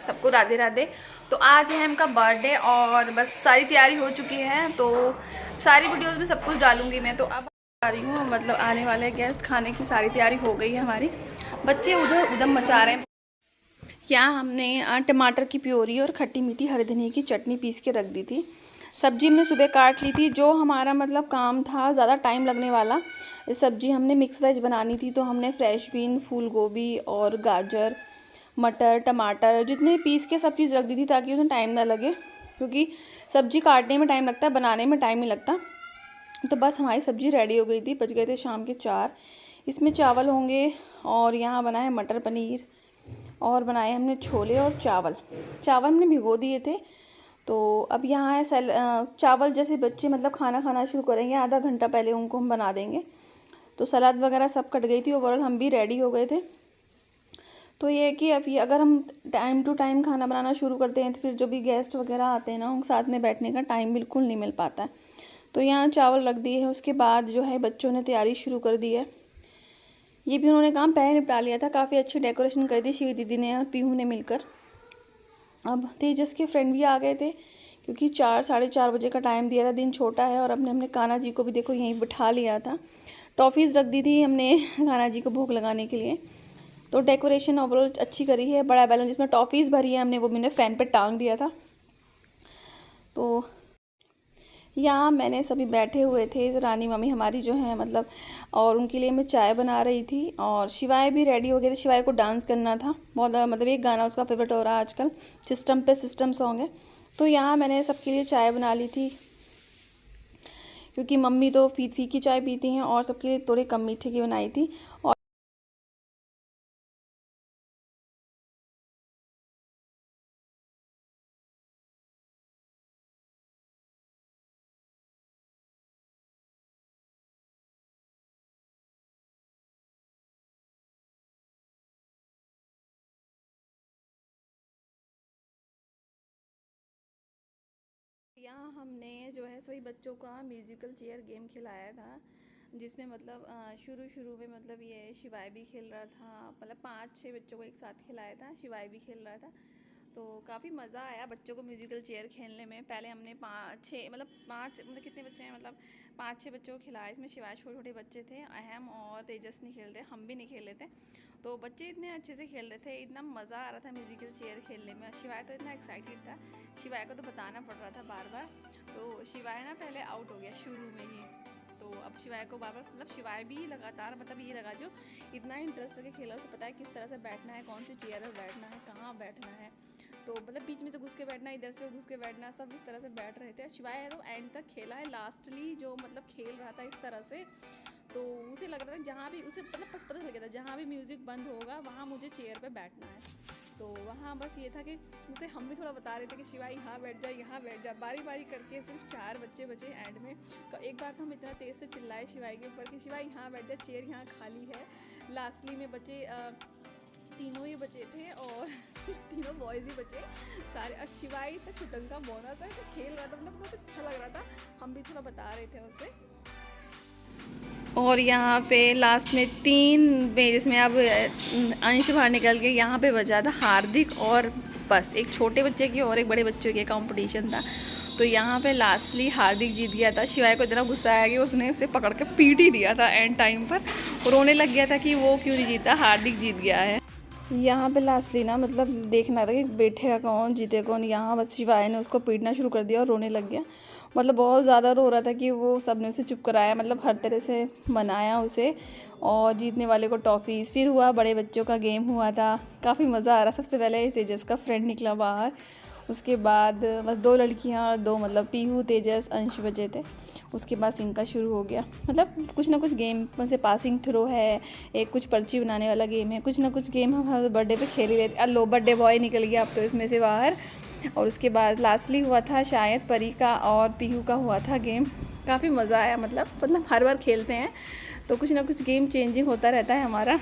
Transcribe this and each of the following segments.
सबको राधे राधे। तो आज है इनका बर्थडे और बस सारी तैयारी हो चुकी है, तो सारी वीडियोस में सब कुछ डालूंगी मैं। तो अब आ रही हूँ, मतलब आने वाले गेस्ट, खाने की सारी तैयारी हो गई है हमारी। बच्चे उधर उधम मचा रहे हैं। यहाँ हमने टमाटर की प्योरी और खट्टी मीठी हरी धनिया की चटनी पीस के रख दी थी। सब्जी हमने सुबह काट ली थी, जो हमारा मतलब काम था ज़्यादा टाइम लगने वाला। सब्जी हमने मिक्स वेज बनानी थी, तो हमने फ्रेश बीन, फूल गोभी और गाजर, मटर, टमाटर जितने पीस के सब चीज़ रख दी थी ताकि उसमें टाइम ना लगे, क्योंकि सब्जी काटने में टाइम लगता है, बनाने में टाइम नहीं लगता। तो बस हमारी सब्ज़ी रेडी हो गई थी। बज गए थे शाम के 4। इसमें चावल होंगे और यहाँ बना है मटर पनीर और बनाए हमने छोले और चावल। चावल हमने भिगो दिए थे। तो अब यहाँ है चावल जैसे बच्चे मतलब खाना खाना शुरू करेंगे, आधा घंटा पहले उनको हम बना देंगे। तो सलाद वगैरह सब कट गई थी, ओवरऑल हम भी रेडी हो गए थे। तो ये है कि अब ये अगर हम टाइम टू टाइम खाना बनाना शुरू करते हैं तो फिर जो भी गेस्ट वगैरह आते हैं ना, उनके साथ में बैठने का टाइम बिल्कुल नहीं मिल पाता है। तो यहाँ चावल रख दिए है। उसके बाद जो है बच्चों ने तैयारी शुरू कर दी है। ये भी उन्होंने काम पहले निपटा लिया था, काफ़ी अच्छी डेकोरेशन कर दी शिवी दीदी ने और पीहू ने मिलकर। अब तेजस के फ्रेंड भी आ गए थे, क्योंकि 4 साढ़े 4 बजे का टाइम दिया था, दिन छोटा है। और हमने कान्हा जी को भी देखो यहीं बिठा लिया था। टॉफ़ीज़ रख दी थी हमने कान्हा जी को भोग लगाने के लिए। तो डेकोरेशन ओवरऑल अच्छी करी है। बड़ा बैलून जिसमें टॉफ़ीज़ भरी है हमने, वो मैंने फ़ैन पे टांग दिया था। तो यहाँ मैंने सभी बैठे हुए थे, रानी मम्मी हमारी जो है मतलब, और उनके लिए मैं चाय बना रही थी। और शिवाय भी रेडी हो गए थे। शिवाय को डांस करना था बहुत, मतलब एक गाना उसका फेवरेट हो रहा है आजकल, सिस्टम पे सिस्टम सॉन्ग है। तो यहाँ मैंने सबके लिए चाय बना ली थी, क्योंकि मम्मी तो फीकी चाय पीती हैं और सबके लिए थोड़ी कम मीठे की बनाई थी। और यहाँ हमने जो है सभी बच्चों का म्यूज़िकल चेयर गेम खिलाया था, जिसमें मतलब शुरू में मतलब ये शिवाय भी खेल रहा था। मतलब 5-6 बच्चों को एक साथ खिलाया था, शिवाय भी खेल रहा था। तो काफ़ी मज़ा आया बच्चों को म्यूज़िकल चेयर खेलने में। पहले हमने 5-6 मतलब 5 मतलब कितने बच्चे हैं, मतलब 5-6 बच्चों को खिलाया। इसमें शिवाय छोटे छोटे बच्चे थे, अहम और तेजस नहीं खेलते, हम भी नहीं खेले थे। तो बच्चे इतने अच्छे से खेल रहे थे, इतना मज़ा आ रहा था म्यूज़िकल चेयर खेलने में। शिवाय तो इतना एक्साइटेड था, शिवाय को तो बताना पड़ रहा था बार बार। तो शिवाय ना पहले आउट हो गया शुरू में ही। तो अब शिवाय को बार बार, मतलब शिवाय भी लगातार, मतलब ये लगा जो इतना इंटरेस्ट रखे खेला, उसे पता है किस तरह से बैठना है, कौन सी चेयर पर बैठना है, कहाँ बैठना है। तो मतलब बीच में से घुस के बैठना, इधर से घुस के बैठना, सब इस तरह से बैठ रहे थे। शिवाय तो एंड तक खेला है, लास्टली जो मतलब खेल रहा था इस तरह से। तो उसे लग रहा था जहाँ भी उसे मतलब बस पता चल गया था, जहाँ भी म्यूज़िक बंद होगा वहाँ मुझे चेयर पे बैठना है। तो वहाँ बस ये था कि उसे हम भी थोड़ा बता रहे थे कि शिवाय यहाँ बैठ जा, यहाँ बैठ जा, बारी बारी करके। सिर्फ 4 बच्चे बचे एंड में। तो एक बार तो हम इतना तेज़ से चिल्लाए शिवाय के ऊपर कि शिवाय यहाँ बैठ जा, चेयर यहाँ खाली है। लास्टली में बचे तीनों ही बचे थे और तीनों बॉयज़ ही बचे सारे। शिवाय तक छुटंका बोना था, खेल रहा था, मतलब बहुत अच्छा लग रहा था। हम भी थोड़ा बता रहे थे उसे। और यहाँ पे लास्ट में 3 में जिसमें अब अंश बाहर निकल के यहाँ पे बचा था हार्दिक, और बस एक छोटे बच्चे की और एक बड़े बच्चे के कंपटीशन था। तो यहाँ पे लास्टली हार्दिक जीत गया था। शिवाय को इतना गुस्सा आया कि उसने उसे पकड़ के पीट ही दिया था एंड टाइम पर। रोने लग गया था कि वो क्यों नहीं जीता, हार्दिक जीत गया है। यहाँ पे लास्टली ना मतलब देखना था कि बैठेगा कौन, जीते कौन। यहाँ बस शिवाय ने उसको पीटना शुरू कर दिया और रोने लग गया। मतलब बहुत ज़्यादा रो रहा था कि वो सब ने उसे चुप कराया, मतलब हर तरह से मनाया उसे। और जीतने वाले को टॉफ़ीज़, फिर हुआ बड़े बच्चों का गेम हुआ था। काफ़ी मज़ा आ रहा। सबसे पहले तेजस का फ्रेंड निकला बाहर, उसके बाद बस 2 लड़कियाँ और 2 मतलब पीहू, तेजस, अंश बचे थे। उसके बाद इनका शुरू हो गया, मतलब कुछ ना कुछ गेम, जैसे पासिंग थ्रो है, एक कुछ पर्ची बनाने वाला गेम है, कुछ ना कुछ गेम हम हर बर्थडे पे खेल ही लेते। लो बर्थडे बॉय निकल गया अब तो इसमें से बाहर। और उसके बाद लास्टली हुआ था शायद परी का और पीहू का हुआ था गेम। काफ़ी मज़ा आया, मतलब हर बार खेलते हैं तो कुछ ना कुछ गेम चेंजिंग होता रहता है हमारा।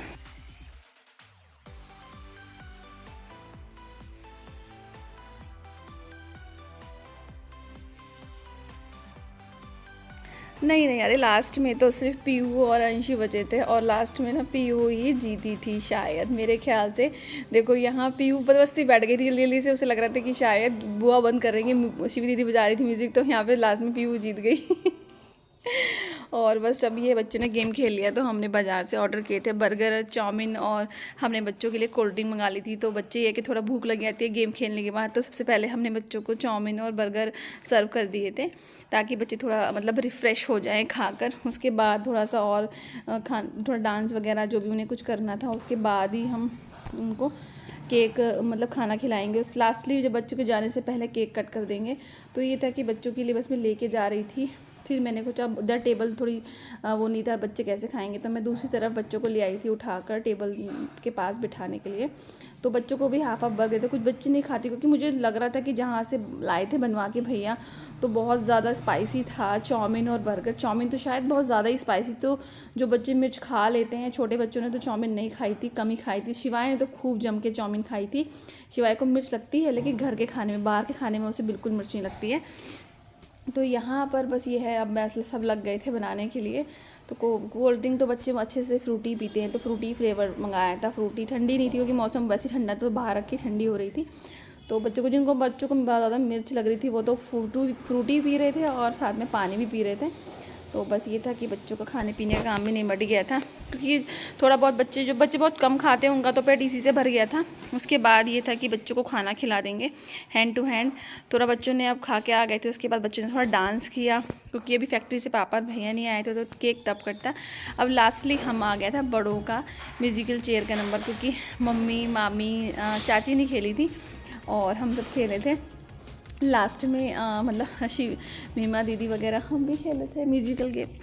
नहीं नहीं, अरे लास्ट में तो सिर्फ पीयू और अंशी बचे थे, और लास्ट में ना पीयू ही जीती थी शायद मेरे ख्याल से। देखो यहाँ पीयू बदमस्ती बैठ गई थी जल्दी से, उसे लग रहा था कि शायद बुआ बंद करेंगे, शिवी दीदी बजा रही थी म्यूज़िक, तो यहाँ पे लास्ट में पीयू जीत गई। और बस अभी ये बच्चों ने गेम खेल लिया, तो हमने बाज़ार से ऑर्डर किए थे बर्गर चाउमीन, और हमने बच्चों के लिए कोल्ड ड्रिंक मंगा ली थी। तो बच्चे ये कि थोड़ा भूख लग जाती है गेम खेलने के बाद, तो सबसे पहले हमने बच्चों को चाउमीन और बर्गर सर्व कर दिए थे, ताकि बच्चे थोड़ा मतलब रिफ़्रेश हो जाएं खाकर। उसके बाद थोड़ा सा और थोड़ा डांस वगैरह जो भी उन्हें कुछ करना था, उसके बाद ही हम उनको केक मतलब खाना खिलाएंगे। उस लास्टली जब बच्चों के जाने से पहले केक कट कर देंगे। तो ये था कि बच्चों के लिए बस मैं लेके जा रही थी। फिर मैंने सोचा उधर टेबल थोड़ी वो नहीं था, बच्चे कैसे खाएंगे, तो मैं दूसरी तरफ बच्चों को ले आई थी उठाकर टेबल के पास बिठाने के लिए। तो बच्चों को भी हाफ बर्गर थे, कुछ बच्चे नहीं खाते, क्योंकि मुझे लग रहा था कि जहाँ से लाए थे बनवा के भैया, तो बहुत ज़्यादा स्पाइसी था चाउमीन और बर्गर। चाउमीन तो शायद बहुत ज़्यादा ही स्पाइसी, तो जो बच्चे मिर्च खा लेते हैं, छोटे बच्चों ने तो चाउमीन नहीं खाई थी, कम ही खाई थी। शिवाय ने तो खूब जम के चाउमीन खाई थी। शिवाय को मिर्च लगती है, लेकिन घर के खाने में, बाहर के खाने में उसे बिल्कुल मिर्च नहीं लगती है। तो यहाँ पर बस ये है, अब मैं सब लग गए थे बनाने के लिए। तो कोल्ड ड्रिंक तो बच्चे अच्छे से फ्रूटी पीते हैं, तो फ्रूटी फ्लेवर मंगाया था। फ्रूटी ठंडी नहीं थी, क्योंकि मौसम वैसे ठंडा, तो बाहर रख के ठंडी हो रही थी। तो बच्चों को बहुत ज़्यादा मिर्च लग रही थी, वो तो फ्रूटी पी रहे थे और साथ में पानी भी पी रहे थे। तो बस ये था कि बच्चों का खाने पीने का काम भी निमट गया था, क्योंकि थोड़ा बहुत बच्चे बहुत कम खाते हैं, उनका तो पेट इसी से भर गया था। उसके बाद ये था कि बच्चों को खाना खिला देंगे हैंड टू हैंड। थोड़ा बच्चों ने अब खा के आ गए थे, उसके बाद बच्चों ने थोड़ा डांस किया, क्योंकि अभी फैक्ट्री से पापा और भैया नहीं आए थे, तो केक तब कटता। अब लास्टली हम आ गया था बड़ों का म्यूज़िकल चेयर का नंबर, क्योंकि मम्मी मामी चाची नहीं खेली थी और हम सब खेले थे लास्ट में। मतलब मीमा दीदी वगैरह हम भी खेले थे म्यूज़िकल गेम।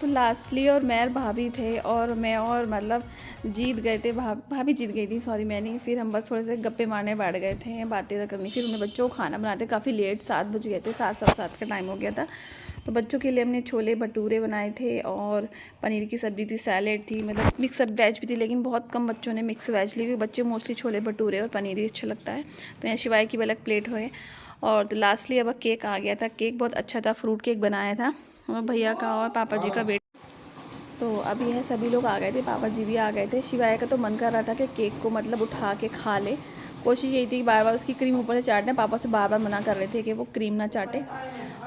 तो लास्टली और मैं भाभी थे, और मैं और मतलब जीत गए थे, भाभी जीत गई थी, सॉरी मैं नहीं। फिर हम बस थोड़े से गप्पे मारने बैठ गए थे, बातें करनी। फिर उन्हें बच्चों को खाना बनाते काफ़ी लेट 7 बज गए थे, 7 का टाइम हो गया था। तो बच्चों के लिए हमने छोले भटूरे बनाए थे, और पनीर की सब्ज़ी थी, सैलेड थी, मतलब मिक्स वेज भी थी, लेकिन बहुत कम बच्चों ने मिक्स वेज ली, क्योंकि बच्चे मोस्टली छोले भटूरे और पनीर ही अच्छा लगता है। तो यहाँ शिवाय की भी अलग प्लेट हुए। और तो लास्टली अब केक आ गया था। केक बहुत अच्छा था, फ्रूट केक बनाया था भैया का और पापा जी का बेटा। तो अभी यह सभी लोग आ गए थे, पापा जी भी आ गए थे। शिवाय का तो मन कर रहा था कि केक को मतलब उठा के खा ले। कोशिश यही थी कि बार बार उसकी क्रीम ऊपर से चाटना, पापा से बार बार मना कर रहे थे कि वो क्रीम ना चाटे।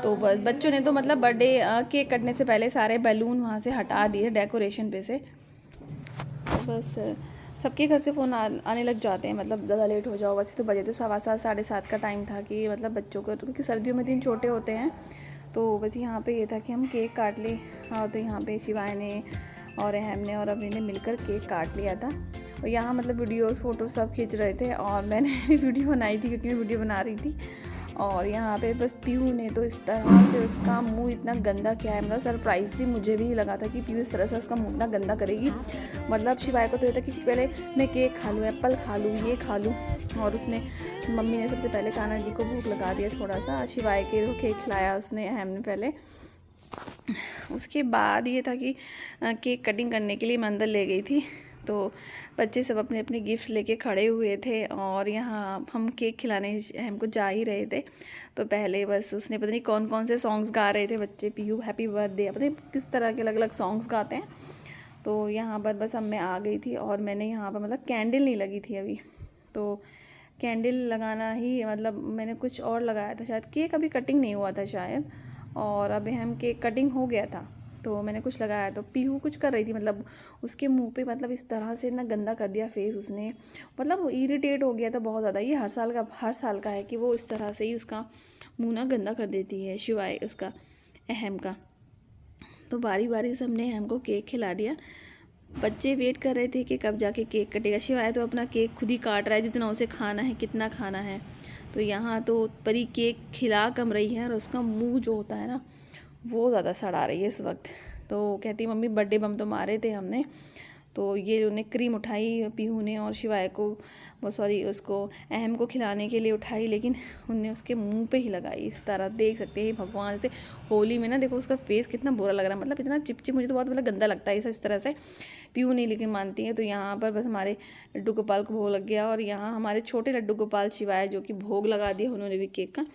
तो बस बच्चों ने तो मतलब बर्थडे केक कटने से पहले सारे बैलून वहाँ से हटा दिए डेकोरेशन पे से। तो बस सबके घर से फ़ोन आने लग जाते हैं, मतलब ज़्यादा लेट हो जाओ। वैसे तो बजे तो 7:15 7:30 का टाइम था कि मतलब बच्चों को, क्योंकि सर्दियों में दिन छोटे होते हैं। तो बस यहाँ पे ये था कि हम केक काट लें। हाँ, तो यहाँ पे शिवाय ने और अहम ने और अभी ने मिलकर केक काट लिया था। और यहाँ मतलब वीडियोस फ़ोटो सब खींच रहे थे, और मैंने भी वीडियो बनाई थी, क्योंकि मैं वीडियो बना रही थी। और यहाँ पे बस पीयू ने तो इस तरह से उसका मुंह इतना गंदा किया है, मतलब सरप्राइजली मुझे भी लगा था कि पीयू इस तरह से उसका मुंह इतना गंदा करेगी। मतलब शिवाय को तो ये था कि पहले मैं केक खा लूँ, एप्पल खा लूँ, ये खा लूँ। और उसने, मम्मी ने सबसे पहले कान्हा जी को भूख लगा दिया थोड़ा सा, शिवाय के केक खिलाया उसने अहम ने पहले। उसके बाद ये था कि केक कटिंग करने के लिए मैं अंदर ले गई थी। तो बच्चे सब अपने अपने गिफ्ट्स लेके खड़े हुए थे, और यहाँ हम केक खिलाने हमको जा ही रहे थे। तो पहले बस उसने पता नहीं कौन कौन से सॉन्ग्स गा रहे थे बच्चे, पीयू हैप्पी बर्थडे, पता नहीं किस तरह के अलग अलग सॉन्ग्स गाते हैं। तो यहाँ पर बस अब मैं आ गई थी, और मैंने यहाँ पर मतलब कैंडल नहीं लगी थी अभी, तो कैंडल लगाना ही, मतलब मैंने कुछ और लगाया था शायद, केक अभी कटिंग नहीं हुआ था शायद। और अभी हम केक कटिंग हो गया था, तो मैंने कुछ लगाया तो पीहू कुछ कर रही थी, मतलब उसके मुंह पे मतलब इस तरह से इतना गंदा कर दिया फेस उसने, मतलब वो इरिटेट हो गया था बहुत ज़्यादा। ये हर साल का है कि वो इस तरह से ही उसका मुंह ना गंदा कर देती है शिवाय उसका अहम का। तो बारी बारी से हमने अहम को केक खिला दिया। बच्चे वेट कर रहे थे कि कब जाके केक कटेगा। शिवाय तो अपना केक खुद ही काट रहा है, जितना उसे खाना है, कितना खाना है। तो यहाँ तो परी केक खिला कम रही है और उसका मुंह जो होता है ना वो ज़्यादा सड़ा रही है इस वक्त। तो कहती मम्मी बर्थडे बम तो मारे थे हमने। तो ये उन्हें क्रीम उठाई पीहू ने और शिवाय को, वो सॉरी उसको अहम को खिलाने के लिए उठाई, लेकिन उनने उसके मुंह पे ही लगाई इस तरह। देख सकते हैं भगवान से होली में ना, देखो उसका फेस कितना बुरा लग रहा है, मतलब इतना चिपचिप, मुझे तो बहुत मतलब गंदा लगता है इस तरह से। पीहू नहीं लेकिन मानती है। तो यहाँ पर बस हमारे लड्डू गोपाल को भोग लग गया और यहाँ हमारे छोटे लड्डू गोपाल शिवाय जो कि भोग लगा दिया उन्होंने भी केक का।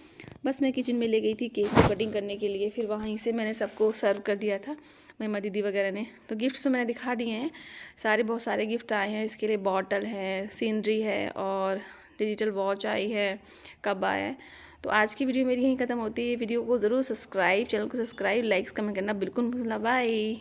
बस मैं किचन में ले गई थी केक को कटिंग करने के लिए, फिर वहीं से मैंने सबको सर्व कर दिया था, महिमा दीदी वगैरह ने। तो गिफ्ट्स तो मैंने दिखा दिए हैं सारे, बहुत सारे गिफ्ट आए हैं इसके लिए। बॉटल है, सीनरी है और डिजिटल वॉच आई है, कब आया है। तो आज की वीडियो मेरी यहीं ख़त्म होती है। वीडियो को ज़रूर चैनल को सब्सक्राइब, लाइक्स, कमेंट करना बिल्कुल भूलना। बाय।